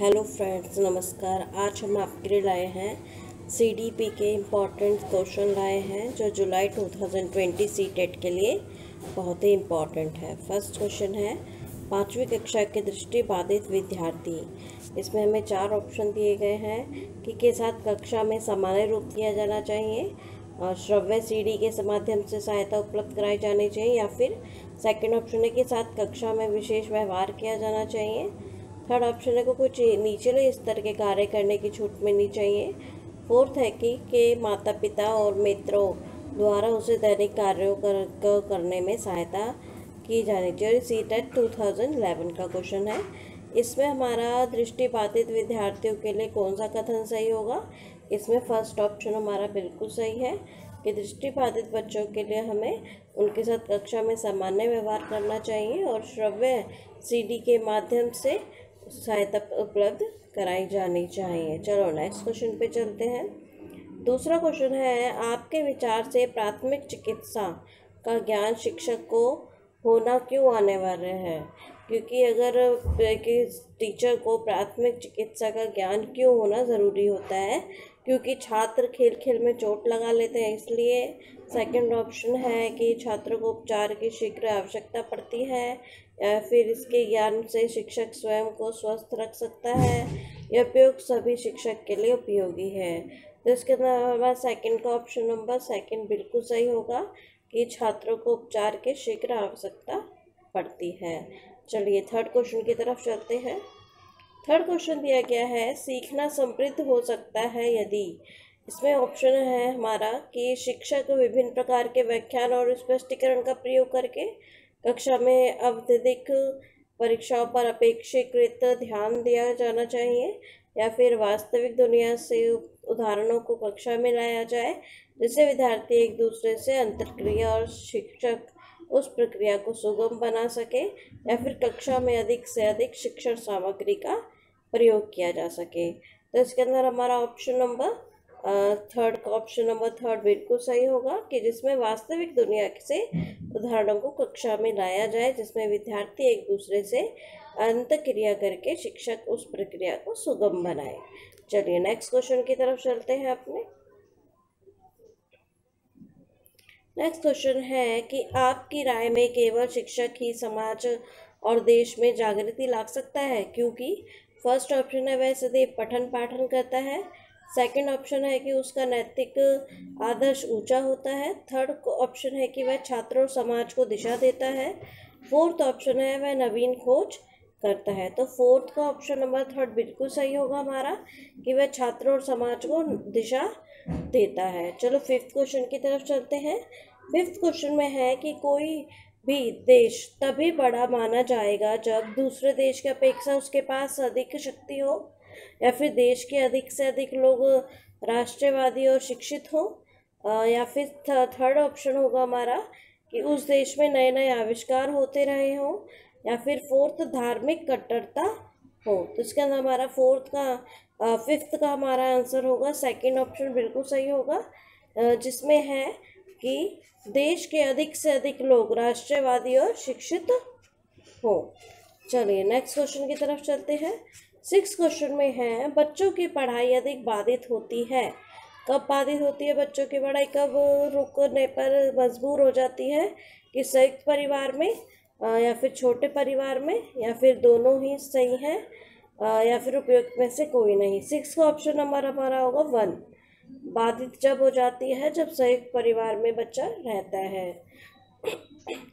Hello friends, नमस्कार। आज हम आपके लिए लाए हैं सीडीपी के इम्पॉर्टेंट क्वेश्चन लाए हैं जो जुलाई 2020 सीटेट के लिए बहुत ही इम्पॉर्टेंट है। फर्स्ट क्वेश्चन है, 5वीं कक्षा के दृष्टिबाधित विद्यार्थी। इसमें हमें 4 ऑप्शन दिए गए हैं कि साथ कक्षा में सामान्य रूप दिया जाना चाहिए और श्रव्य सीडी के माध्यम से सहायता उपलब्ध कराई जानी चाहिए, या फिर सेकंड ऑप्शन है कि साथ कक्षा में विशेष व्यवहार किया जाना चाहिए। थर्ड ऑप्शन है को कुछ निचले स्तर के कार्य करने की छूट मिलनी चाहिए। फोर्थ है कि माता पिता और मित्रों द्वारा उसे दैनिक कार्यों करने में सहायता की जानी चाहिए। सीटेट 2011 का क्वेश्चन है। इसमें हमारा दृष्टिबाधित विद्यार्थियों के लिए कौन सा कथन सही होगा? इसमें फर्स्ट ऑप्शन हमारा बिल्कुल सही है कि दृष्टिबाधित बच्चों के लिए हमें उनके साथ कक्षा में सामान्य व्यवहार करना चाहिए और श्रव्य सीडी के माध्यम से सहायता उपलब्ध कराई जानी चाहिए। चलो नेक्स्ट क्वेश्चन पे चलते हैं। दूसरा क्वेश्चन है, आपके विचार से प्राथमिक चिकित्सा का ज्ञान शिक्षक को होना क्यों अनिवार्य है? क्योंकि अगर टीचर को प्राथमिक चिकित्सा का ज्ञान क्यों होना ज़रूरी होता है? क्योंकि छात्र खेल खेल में चोट लगा लेते हैं, इसलिए सेकंड ऑप्शन है कि छात्रों को उपचार की शीघ्र आवश्यकता पड़ती है, या फिर इसके ज्ञान से शिक्षक स्वयं को स्वस्थ रख सकता है। यह उपयोग सभी शिक्षक के लिए उपयोगी है। तो इसके अंदर हमारा सेकंड का ऑप्शन नंबर सेकंड बिल्कुल सही होगा कि छात्रों को उपचार की शीघ्र आवश्यकता पड़ती है। चलिए थर्ड क्वेश्चन की तरफ चलते हैं। थर्ड क्वेश्चन दिया गया है, सीखना समृद्ध हो सकता है यदि। इसमें ऑप्शन है हमारा कि शिक्षक विभिन्न प्रकार के व्याख्यान और स्पष्टीकरण का प्रयोग करके कक्षा में अत्यधिक परीक्षाओं पर अपेक्षाकृत ध्यान दिया जाना चाहिए, या फिर वास्तविक दुनिया से उदाहरणों को कक्षा में लाया जाए जिससे विद्यार्थी एक दूसरे से अंतर्क्रिया और शिक्षक उस प्रक्रिया को सुगम बना सके, या फिर कक्षा में अधिक से अधिक शिक्षण सामग्री का प्रयोग किया जा सके। तो इसके अंदर हमारा ऑप्शन नंबर थर्ड बिल्कुल सही होगा कि जिसमें वास्तविक दुनिया से उदाहरणों को कक्षा में लाया जाए जिसमें विद्यार्थी एक दूसरे से अंतःक्रिया करके शिक्षक उस प्रक्रिया को सुगम बनाए। चलिए नेक्स्ट क्वेश्चन की तरफ चलते हैं अपने। नेक्स्ट क्वेश्चन है कि आपकी राय में केवल शिक्षक ही समाज और देश में जागृति ला सकता है? क्योंकि फर्स्ट ऑप्शन है वह सदैव पठन पाठन करता है। सेकंड ऑप्शन है कि उसका नैतिक आदर्श ऊंचा होता है। थर्ड ऑप्शन है कि वह छात्र और समाज को दिशा देता है। फोर्थ ऑप्शन है वह नवीन खोज करता है। तो फोर्थ का ऑप्शन नंबर थर्ड बिल्कुल सही होगा हमारा कि वह छात्र और समाज को दिशा देता है। चलो फिफ्थ क्वेश्चन की तरफ चलते हैं। फिफ्थ क्वेश्चन में है कि कोई भी देश तभी बड़ा माना जाएगा जब दूसरे देश की अपेक्षा उसके पास अधिक शक्ति हो, या फिर देश के अधिक से अधिक लोग राष्ट्रवादी और शिक्षित हो, या फिर थर्ड ऑप्शन होगा हमारा कि उस देश में नए नए आविष्कार होते रहे हों, या फिर फोर्थ धार्मिक कट्टरता हो। तो इसके अंदर हमारा फिफ्थ का हमारा आंसर होगा सेकंड ऑप्शन बिल्कुल सही होगा, जिसमें है कि देश के अधिक से अधिक लोग राष्ट्रवादी और शिक्षित हो। चलिए नेक्स्ट क्वेश्चन की तरफ चलते हैं। सिक्स क्वेश्चन में है, बच्चों की पढ़ाई अधिक बाधित होती है। कब बाधित होती है बच्चों की पढ़ाई? कब रुकने पर मजबूर हो जाती है? कि संयुक्त परिवार में, या फिर छोटे परिवार में, या फिर दोनों ही सही हैं, या फिर उपयुक्त में से कोई नहीं। सिक्स का ऑप्शन नंबर हमारा होगा 1। बाधित जब हो जाती है जब संयुक्त परिवार में बच्चा रहता है।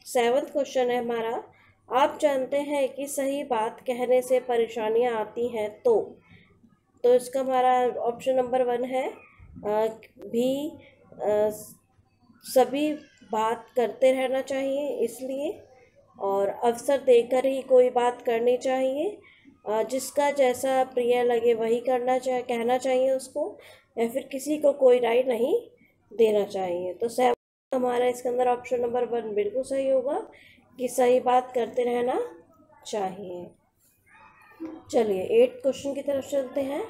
सेवंथ क्वेश्चन है हमारा, आप जानते हैं कि सही बात कहने से परेशानियां आती हैं तो इसका हमारा ऑप्शन नंबर 1 है सभी बात करते रहना चाहिए इसलिए, और अवसर देकर ही कोई बात करनी चाहिए, जिसका जैसा प्रिय लगे वही कहना चाहिए उसको, या फिर किसी को कोई राय नहीं देना चाहिए। तो सेवन हमारा इसके अंदर ऑप्शन नंबर 1 बिल्कुल सही होगा कि सही बात करते रहना चाहिए। चलिए 8th क्वेश्चन की तरफ चलते हैं।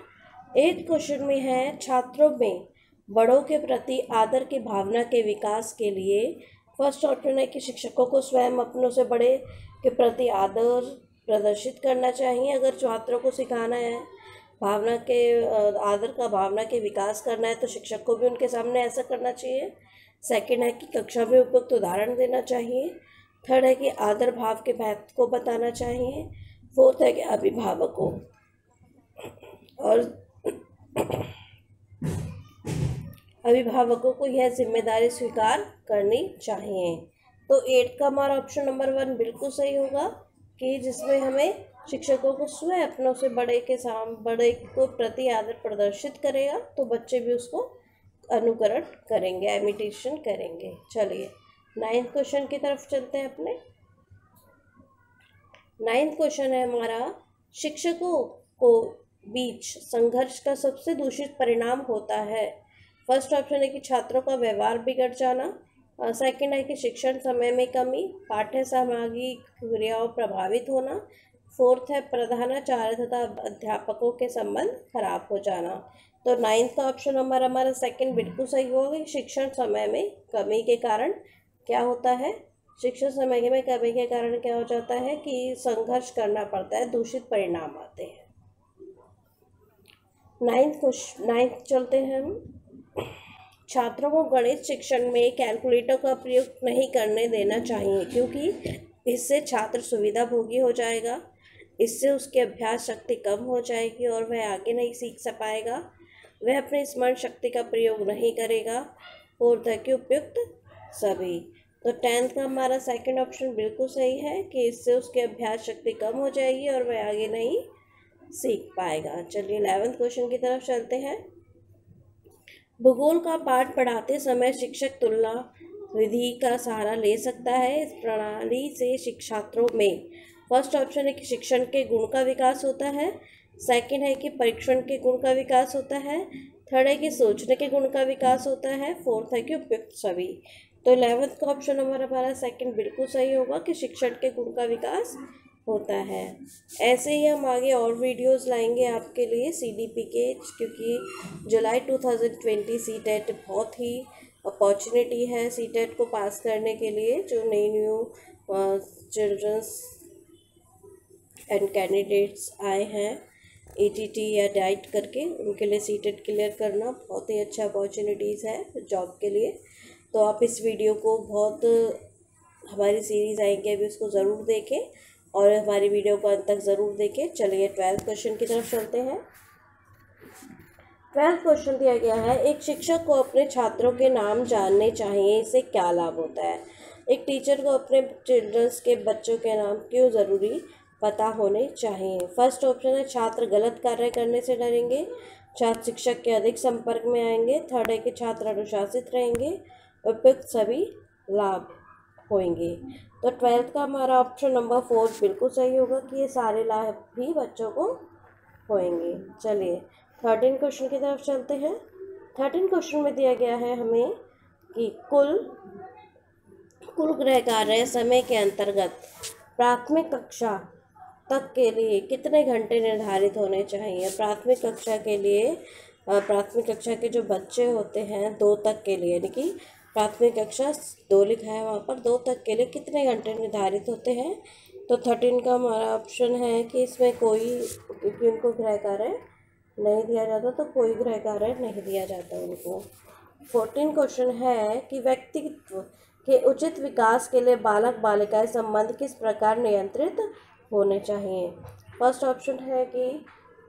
8th क्वेश्चन में है, छात्रों में बड़ों के प्रति आदर की भावना के विकास के लिए फर्स्ट ऑप्शन है कि शिक्षकों को स्वयं अपनों से बड़े के प्रति आदर प्रदर्शित करना चाहिए। अगर छात्रों को सिखाना है भावना के आदर का भावना के विकास करना है तो शिक्षक को भी उनके सामने ऐसा करना चाहिए। सेकंड है कि कक्षा में उपयुक्त उदाहरण देना चाहिए। थर्ड है कि आदर भाव के महत्व को बताना चाहिए। फोर्थ है कि अभिभावकों को यह जिम्मेदारी स्वीकार करनी चाहिए। तो 8 का हमारा ऑप्शन नंबर 1 बिल्कुल सही होगा कि जिसमें हमें शिक्षकों को स्वयं अपनों से बड़े को प्रति आदर प्रदर्शित करेगा तो बच्चे भी उसको अनुकरण करेंगे, इमिटेशन करेंगे। चलिए 9th क्वेश्चन की तरफ चलते हैं अपने। 9th क्वेश्चन है हमारा, शिक्षकों को बीच संघर्ष का सबसे दूषित परिणाम होता है। फर्स्ट ऑप्शन है कि छात्रों का व्यवहार बिगड़ जाना। सेकंड है कि शिक्षण समय में कमी, पाठ्य सामग्री क्रियाओं प्रभावित होना। फोर्थ है प्रधानाचार्य तथा अध्यापकों के संबंध खराब हो जाना। तो 9th का ऑप्शन हमारा सेकंड बिल्कुल सही होगा। शिक्षण समय में कमी के कारण क्या होता है, शिक्षण समय में कमी के कारण क्या हो जाता है कि संघर्ष करना पड़ता है, दूषित परिणाम आते हैं। 9th चलते हैं हम। छात्रों को गणित शिक्षण में कैलकुलेटर का प्रयोग नहीं करने देना चाहिए क्योंकि इससे छात्र सुविधा भोगी हो जाएगा। इससे उसकी अभ्यास शक्ति कम हो जाएगी और वह आगे नहीं सीख पाएगा। वह अपनी स्मरण शक्ति का प्रयोग नहीं करेगा। फोर्थ है कि उपयुक्त सभी। तो 10th का हमारा सेकंड ऑप्शन बिल्कुल सही है कि इससे उसकी अभ्यास शक्ति कम हो जाएगी और वह आगे नहीं सीख पाएगा। चलिए 11th क्वेश्चन की तरफ चलते हैं। भूगोल का पाठ पढ़ाते समय शिक्षक तुलना विधि का सहारा ले सकता है। इस प्रणाली से छात्रों में फर्स्ट ऑप्शन है कि शिक्षण के गुण का विकास होता है। सेकंड है कि परीक्षण के गुण का विकास होता है। थर्ड है कि सोचने के गुण का विकास होता है। फोर्थ है कि उपयुक्त सभी। तो 11th का ऑप्शन हमारा सेकंड बिल्कुल सही होगा कि शिक्षण के गुण का विकास होता है। ऐसे ही हम आगे और वीडियोस लाएंगे आपके लिए सीडीपी के, क्योंकि जुलाई 2020 सीटेट बहुत ही अपॉर्चुनिटी है सीटेट को पास करने के लिए। जो न्यू चिल्ड्रंस एंड कैंडिडेट्स आए हैं ATT या डाइट करके, उनके लिए सीटेट क्लियर करना बहुत ही अच्छा अपॉर्चुनिटीज़ है जॉब के लिए। तो आप इस वीडियो को बहुत, हमारी सीरीज़ आएंगे अभी, उसको ज़रूर देखें और हमारी वीडियो को अंत तक ज़रूर देखें। चलिए 12th क्वेश्चन की तरफ चलते हैं। 12th क्वेश्चन दिया गया है, एक शिक्षक को अपने छात्रों के नाम जानने चाहिए, इससे क्या लाभ होता है। एक टीचर को अपने चिल्ड्रंस के बच्चों के नाम क्यों ज़रूरी पता होने चाहिए। फर्स्ट ऑप्शन है छात्र गलत कार्य करने से डरेंगे, छात्र शिक्षक के अधिक संपर्क में आएंगे। थर्ड है कि छात्र अनुशासित रहेंगे, उपयुक्त सभी लाभ होंगे। तो 12th का हमारा ऑप्शन नंबर 4 बिल्कुल सही होगा कि ये सारे लाभ भी बच्चों को होंगे। चलिए 13 क्वेश्चन की तरफ चलते हैं। 13 क्वेश्चन में दिया गया है हमें कि कुल गृह कार्य समय के अंतर्गत प्राथमिक कक्षा तक के लिए कितने घंटे निर्धारित होने चाहिए। प्राथमिक कक्षा के लिए, प्राथमिक कक्षा के जो बच्चे होते हैं 2 तक के लिए, यानी कि प्राथमिक कक्षा 2 लिखा है वहाँ पर, 2 तक के लिए कितने घंटे निर्धारित होते हैं। तो 13 का हमारा ऑप्शन है कि इसमें कोई, क्योंकि उनको गृह कार्य नहीं दिया जाता तो कोई गृह कार्य नहीं दिया जाता उनको। 14 क्वेश्चन है कि व्यक्तित्व के उचित विकास के लिए बालक बालिकाएं संबंध किस प्रकार नियंत्रित होने चाहिए। फर्स्ट ऑप्शन है कि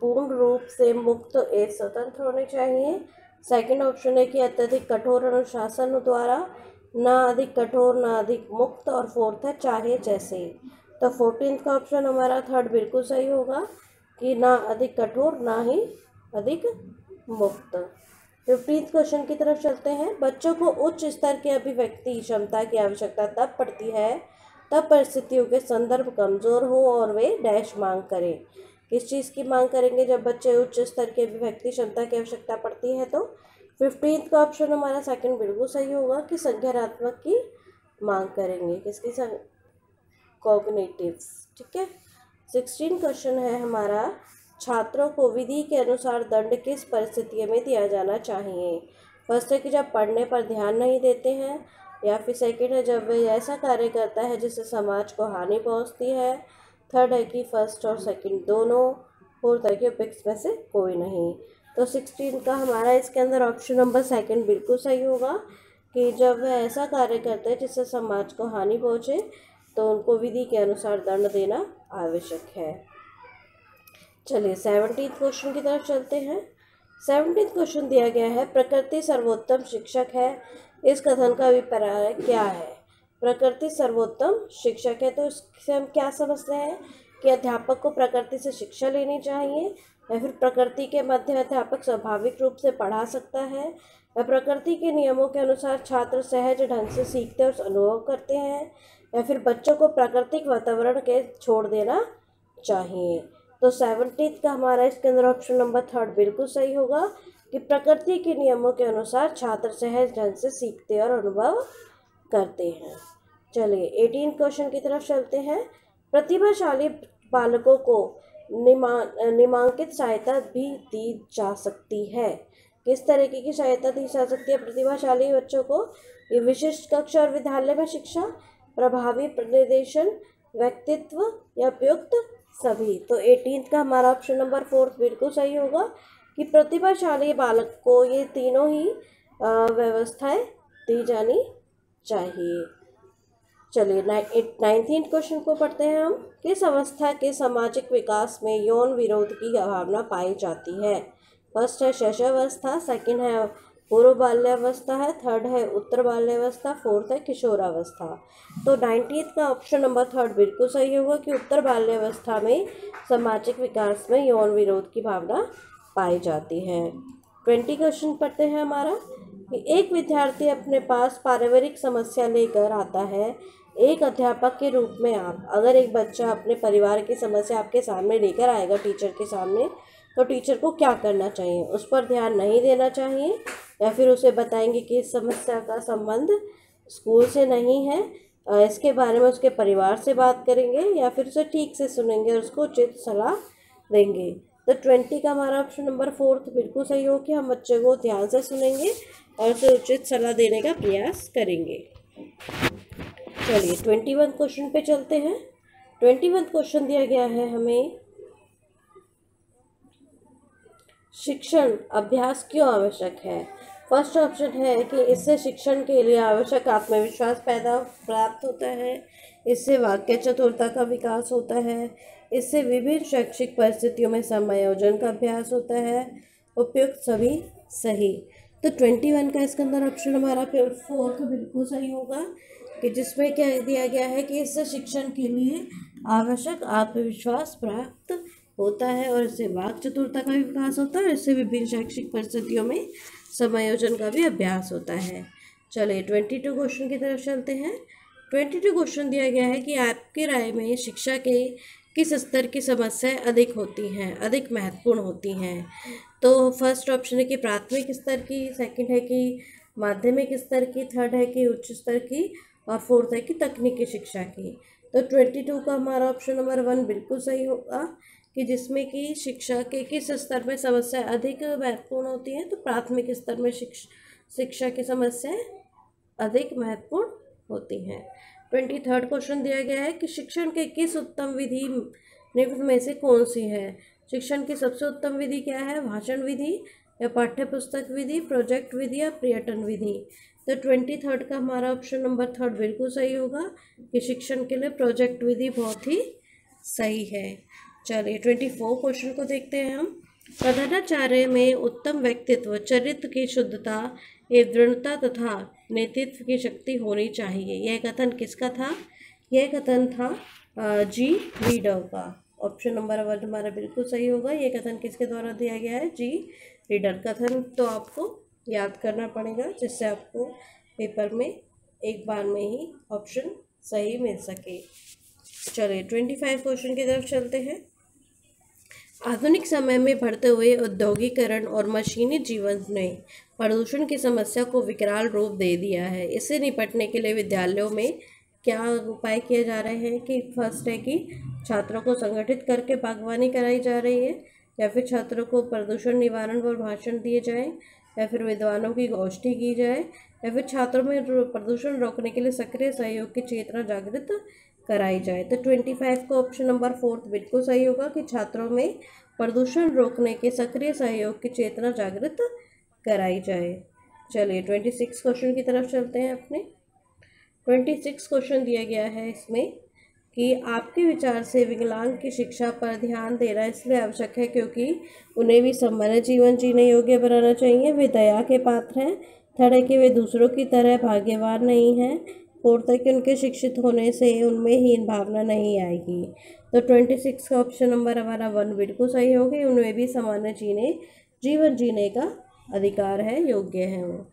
पूर्ण रूप से मुक्त एवं स्वतंत्र होने चाहिए। सेकंड ऑप्शन है कि अत्यधिक कठोर अनुशासन द्वारा, ना अधिक कठोर ना अधिक मुक्त। और फोर्थ है चाहे जैसे। तो 14th का ऑप्शन हमारा थर्ड बिल्कुल सही होगा कि ना अधिक कठोर ना ही अधिक मुक्त। 15th क्वेश्चन की तरफ चलते हैं। बच्चों को उच्च स्तर की अभिव्यक्ति क्षमता की आवश्यकता तब पड़ती है तब परिस्थितियों के संदर्भ कमज़ोर हो और वे डैश मांग करें। किस चीज़ की मांग करेंगे जब बच्चे उच्च स्तर की अभिव्यक्ति क्षमता की आवश्यकता पड़ती है। तो 15th का ऑप्शन हमारा सेकंड बिल्कुल सही होगा कि संज्ञानात्मक की मांग करेंगे। किसकी? कॉग्निटिव्स। ठीक है। 16 क्वेश्चन है हमारा, छात्रों को विधि के अनुसार दंड किस परिस्थिति में दिया जाना चाहिए। फर्स्ट है कि जब पढ़ने पर ध्यान नहीं देते हैं, या फिर सेकंड है जब वे ऐसा कार्य करता है जिससे समाज को हानि पहुंचती है। थर्ड है कि फर्स्ट और सेकंड दोनों, फोर्थ है कि अपेक्स में से कोई नहीं। तो 16 का हमारा इसके अंदर ऑप्शन नंबर सेकंड बिल्कुल सही होगा कि जब वह ऐसा कार्य करते हैं जिससे समाज को हानि पहुँचे तो उनको विधि के अनुसार दंड देना आवश्यक है। चलिए 17th क्वेश्चन की तरफ चलते हैं। 17th क्वेश्चन दिया गया है, प्रकृति सर्वोत्तम शिक्षक है, इस कथन का अभिप्राय क्या है? प्रकृति सर्वोत्तम शिक्षक है तो इससे हम क्या समझते हैं कि अध्यापक को प्रकृति से शिक्षा लेनी चाहिए, या फिर प्रकृति के मध्य अध्यापक स्वाभाविक रूप से पढ़ा सकता है, या प्रकृति के नियमों के अनुसार छात्र सहज ढंग से सीखते और अनुभव करते हैं, या फिर बच्चों को प्राकृतिक वातावरण के छोड़ देना चाहिए। तो 17th का हमारा इसके अंदर ऑप्शन नंबर थर्ड बिल्कुल सही होगा कि प्रकृति के नियमों के अनुसार छात्र सहज ढंग से सीखते और अनुभव करते हैं। चलिए 18 क्वेश्चन की तरफ चलते हैं। प्रतिभाशाली बालकों को नामांकित सहायता भी दी जा सकती है। किस तरीके की सहायता दी जा सकती है प्रतिभाशाली बच्चों को? ये विशिष्ट कक्षा और विद्यालय में शिक्षा, प्रभावी निर्देशन, व्यक्तित्व या उपयुक्त सभी। तो 18th का हमारा ऑप्शन नंबर फोर्थ बिल्कुल सही होगा कि प्रतिभाशाली बालक को ये तीनों ही व्यवस्थाएं दी जानी चाहिए। चलिए 19th क्वेश्चन को पढ़ते हैं हम। किस अवस्था के सामाजिक विकास में यौन विरोध की भावना पाई जाती है? फर्स्ट है शैशवावस्था, सेकंड है पूर्व बाल्यावस्था है, थर्ड है उत्तर बाल्यावस्था, फोर्थ है किशोरावस्था। तो 19th का ऑप्शन नंबर थर्ड बिल्कुल सही होगा कि उत्तर बाल्यावस्था में सामाजिक विकास में यौन विरोध की भावना पाई जाती है। 20 क्वेश्चन पढ़ते हैं हमारा कि एक विद्यार्थी अपने पास पारिवारिक समस्या लेकर आता है, एक अध्यापक के रूप में आप अगर एक बच्चा अपने परिवार की समस्या आपके सामने लेकर आएगा टीचर के सामने, तो टीचर को क्या करना चाहिए? उस पर ध्यान नहीं देना चाहिए, या फिर उसे बताएंगे कि इस समस्या का संबंध स्कूल से नहीं है, इसके बारे में उसके परिवार से बात करेंगे, या फिर उसे ठीक से सुनेंगे और उसको उचित सलाह देंगे। तो 20 का हमारा ऑप्शन नंबर फोर्थ बिल्कुल सही हो कि हम बच्चे को ध्यान से सुनेंगे और उसे उचित सलाह देने का प्रयास करेंगे। चलिए 21 क्वेश्चन पे चलते हैं। 21 क्वेश्चन दिया गया है हमें, शिक्षण अभ्यास क्यों आवश्यक है? फर्स्ट ऑप्शन है कि इससे शिक्षण के लिए आवश्यक आत्मविश्वास प्राप्त होता है, इससे वाक्य चतुरता का विकास होता है, इससे विभिन्न शैक्षिक परिस्थितियों में समायोजन का अभ्यास होता है, उपयुक्त सभी सही। तो 21 का इसके अंदर ऑप्शन हमारा फोर्थ बिल्कुल सही होगा कि जिसमें क्या दिया गया है कि इससे शिक्षण के लिए आवश्यक आत्मविश्वास प्राप्त होता है और इससे वाक चतुरता का भी विकास होता है और इससे विभिन्न शैक्षिक परिस्थितियों में समायोजन का भी अभ्यास होता है। चलिए 22 क्वेश्चन की तरफ चलते हैं। 22 क्वेश्चन दिया गया है कि आपकी राय में शिक्षा के किस स्तर की समस्याएं अधिक होती हैं, अधिक महत्वपूर्ण होती हैं? तो फर्स्ट ऑप्शन है कि प्राथमिक स्तर की, सेकंड है कि माध्यमिक स्तर की, थर्ड है कि उच्च स्तर की, और फोर्थ है कि तकनीकी शिक्षा की। तो 22 का हमारा ऑप्शन नंबर 1 बिल्कुल सही होगा कि जिसमें कि शिक्षा के किस स्तर में समस्या अधिक महत्वपूर्ण होती हैं। तो प्राथमिक स्तर में शिक्षा की समस्याएं अधिक महत्वपूर्ण होती हैं। 23rd क्वेश्चन दिया गया है कि शिक्षण के किस उत्तम विधि निम्न में से कौन सी है? शिक्षण की सबसे उत्तम विधि क्या है? भाषण विधि या पाठ्य पुस्तक विधि, प्रोजेक्ट विधि या पर्यटन विधि? तो 23rd का हमारा ऑप्शन नंबर 3 बिल्कुल सही होगा कि शिक्षण के लिए प्रोजेक्ट विधि बहुत ही सही है। चलिए 24 क्वेश्चन को देखते हैं हम। प्रधानाचार्य में उत्तम व्यक्तित्व, चरित्र की शुद्धता एवं दृढ़ता तथा नेतृत्व की शक्ति होनी चाहिए। यह कथन किसका था? यह कथन था जी रीडर का। ऑप्शन नंबर 1 हमारा बिल्कुल सही होगा। यह कथन किसके द्वारा दिया गया है? जी रीडर। कथन तो आपको याद करना पड़ेगा जिससे आपको पेपर में एक बार में ही ऑप्शन सही मिल सके। चलिए 25 क्वेश्चन की तरफ चलते हैं। आधुनिक समय में बढ़ते हुए औद्योगिकरण और मशीनी जीवन ने प्रदूषण की समस्या को विकराल रूप दे दिया है। इससे निपटने के लिए विद्यालयों में क्या उपाय किए जा रहे हैं? कि फर्स्ट है कि छात्रों को संगठित करके बागवानी कराई जा रही है, या फिर छात्रों को प्रदूषण निवारण पर भाषण दिए जाएं, या फिर विद्वानों की गोष्ठी की जाए, या फिर छात्रों में प्रदूषण रोकने के लिए सक्रिय सहयोग की चेतना जागृत कराई जाए। तो 25 का ऑप्शन नंबर 4 बिल्कुल सही होगा कि छात्रों में प्रदूषण रोकने के सक्रिय सहयोग की चेतना जागृत कराई जाए। चलिए 26 क्वेश्चन की तरफ चलते हैं अपने। 26 क्वेश्चन दिया गया है इसमें कि आपके विचार से विकलांग की शिक्षा पर ध्यान देना इसलिए आवश्यक है क्योंकि उन्हें भी सामान्य जीवन जीने योग्य बनाना चाहिए, वे दया के पात्र हैं। थर्ड है कि वे दूसरों की तरह भाग्यवान नहीं हैं। फोर्थ है कि उनके शिक्षित होने से उनमें हीन भावना नहीं आएगी। तो 26 का ऑप्शन नंबर हमारा 1 बिल्कुल सही होगी, उनमें भी सामान्य जीवन जीने का अधिकार है, योग्य है वो।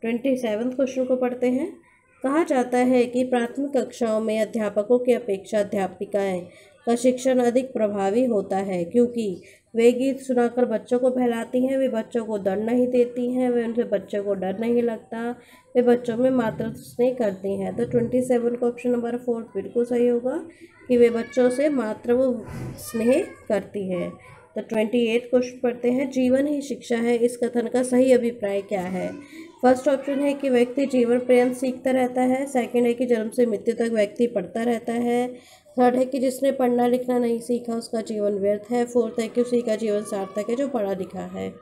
27 क्वेश्चन को पढ़ते हैं। कहा जाता है कि प्राथमिक कक्षाओं में अध्यापकों की अपेक्षा अध्यापिकाएं का शिक्षण अधिक प्रभावी होता है क्योंकि वे गीत सुनाकर बच्चों को बहलाती हैं, वे बच्चों को दंड नहीं देती हैं, वे उनसे बच्चों को डर नहीं लगता, वे बच्चों में मातृत्व स्नेह करती हैं। तो 27 का ऑप्शन नंबर 4 बिल्कुल सही होगा कि वे बच्चों से मातृत्व स्नेह करती हैं। तो 28 क्वेश्चन पढ़ते हैं। जीवन ही शिक्षा है, इस कथन का सही अभिप्राय क्या है? फर्स्ट ऑप्शन है कि व्यक्ति जीवन पर्यंत सीखता रहता है। सेकंड है कि जन्म से मृत्यु तक व्यक्ति पढ़ता रहता है। थर्ड है कि जिसने पढ़ना लिखना नहीं सीखा उसका जीवन व्यर्थ है। फोर्थ है कि उसी का जीवन सार्थक है जो पढ़ा लिखा है।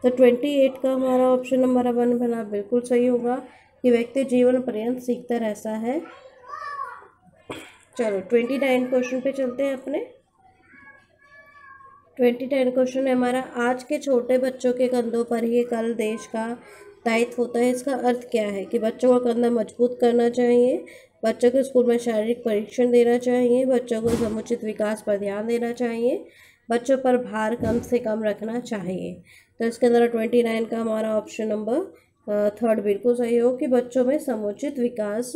तो 28 का हमारा ऑप्शन नंबर 1 बना बिल्कुल सही होगा कि व्यक्ति जीवन पर्यंत सीखता रहता है। चलो 29 क्वेश्चन पे चलते हैं अपने। 29 क्वेश्चन है हमारा, आज के छोटे बच्चों के कंधों पर ही कल देश का दायित्व होता है। इसका अर्थ क्या है? कि बच्चों का कंधा मजबूत करना चाहिए, बच्चों को स्कूल में शारीरिक परीक्षण देना चाहिए, बच्चों को समुचित विकास पर ध्यान देना चाहिए, बच्चों पर भार कम से कम रखना चाहिए। तो इसके अंदर 29 का हमारा ऑप्शन नंबर 3 बिल्कुल सही हो कि बच्चों में समुचित विकास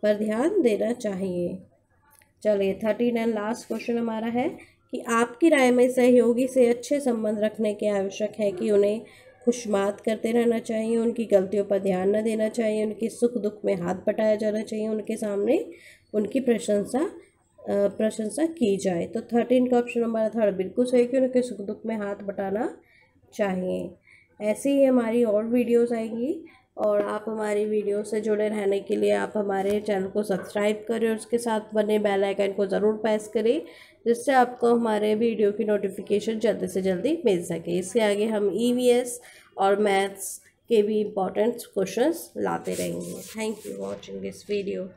पर ध्यान देना चाहिए। चलिए 39 लास्ट क्वेश्चन हमारा है कि आपकी राय में सहयोगी से अच्छे संबंध रखने के आवश्यक है कि उन्हें खुशमात करते रहना चाहिए, उनकी गलतियों पर ध्यान न देना चाहिए, उनकी सुख दुख में हाथ बटाया जाना चाहिए, उनके सामने उनकी प्रशंसा की जाए। तो 13 का ऑप्शन नंबर 3 बिल्कुल सही कि उनके सुख दुख में हाथ बटाना चाहिए। ऐसे ही हमारी और वीडियोस आएंगी और आप हमारी वीडियो से जुड़े रहने के लिए आप हमारे चैनल को सब्सक्राइब करें और उसके साथ बने बेल आइकन को ज़रूर प्रेस करें जिससे आपको हमारे वीडियो की नोटिफिकेशन जल्दी से जल्दी मिल सके। इसके आगे हम EVS और मैथ्स के भी इम्पोर्टेंट क्वेश्चंस लाते रहेंगे। Thank you watching this video.